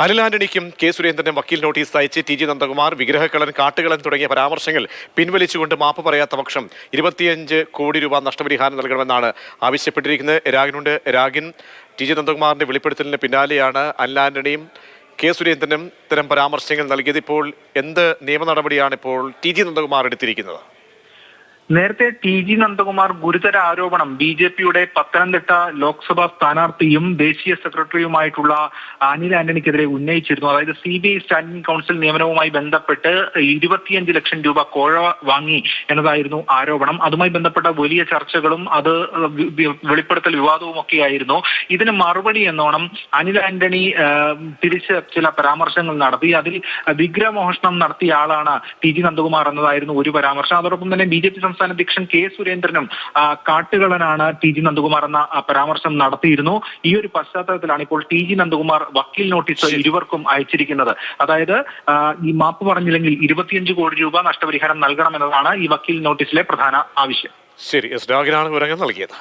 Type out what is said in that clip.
Anil ആന്റണിക്കും K സുരേന്ദ്രനും വക്കീൽ notice അയച്ച് ടി.ജി. നന്ദകുമാർ വിഗ്രഹക്കള്ളൻ, കാട്ടുകള്ളൻ തുടങ്ങിയ പരാമർശങ്ങൾ പിൻവലിച്ചുകൊണ്ട് മാപ്പ് പറയാത്ത പക്ഷം 25 കോടി രൂപ നഷ്ടപരിഹാരം നൽകണമെന്നാണ് ആവശ്യപ്പെട്ടിരിക്കുന്നത്. രാഗിനുണ്ട്. രാഗിൻ, ടി.ജി. നന്ദകുമാറിന്റെ വെളിപ്പെടുത്തലിന് പിന്നാലെയാണ് അനിൽ ആന്റണിയും കെ സുരേന്ദ്രനും ഇത്തരം പരാമർശങ്ങൾ നൽകിയത്. ഇപ്പോൾ എന്ത് നിയമ നടപടിയാണ് ഇപ്പോൾ ടി.ജി. നന്ദകുമാർ എടുത്തിരിക്കുന്നത്? നേരത്തെ ടി.ജി. നന്ദകുമാർ ഗുരുതര ആരോപണം ബി.ജെ.പിയുടെ പത്തനംതിട്ട ലോക്സഭാ സ്ഥാനാർത്ഥിയും ദേശീയ സെക്രട്ടറിയുമായിട്ടുള്ള അനിൽ ആന്റണിക്കെതിരെ ഉന്നയിച്ചിരുന്നു. അതായത് CBI സ്റ്റാൻഡിംഗ് കൗൺസിൽ നിയമനവുമായി ബന്ധപ്പെട്ട് 25 ലക്ഷം രൂപ കോഴ വാങ്ങി എന്നതായിരുന്നു ആരോപണം. അതുമായി ബന്ധപ്പെട്ട വലിയ ചർച്ചകളും അത് വെളിപ്പെടുത്തൽ വിവാദവും ഒക്കെയായിരുന്നു. ഇതിന് മറുപടി എന്നോണം അനിൽ ആന്റണി തിരിച്ച് ചില പരാമർശങ്ങൾ നടത്തി. അതിൽ വിഗ്രഹമോഷണം നടത്തിയ ആളാണ് ടി.ജി. നന്ദകുമാർ എന്നതായിരുന്നു ഒരു പരാമർശം. അതോടൊപ്പം തന്നെ ബി.ജെ.പി സംസ്ഥാന അധ്യക്ഷൻ കെ സുരേന്ദ്രനും കാട്ടുകളനാണ് ടി.ജി. നന്ദകുമാർ എന്ന പരാമർശം നടത്തിയിരുന്നു. ഈ ഒരു പശ്ചാത്തലത്തിലാണ് ഇപ്പോൾ ടി.ജി. നന്ദകുമാർ വക്കീൽ നോട്ടീസ് ഇരുവർക്കും അയച്ചിരിക്കുന്നത്. അതായത് ഈ മാപ്പ് പറഞ്ഞില്ലെങ്കിൽ 25 കോടി രൂപ നഷ്ടപരിഹാരം നൽകണമെന്നതാണ് ഈ വക്കീൽ നോട്ടീസിലെ പ്രധാന ആവശ്യം. ശരി, എസ് രാഗിനാണ് വിവരങ്ങൾ നൽകിയത്.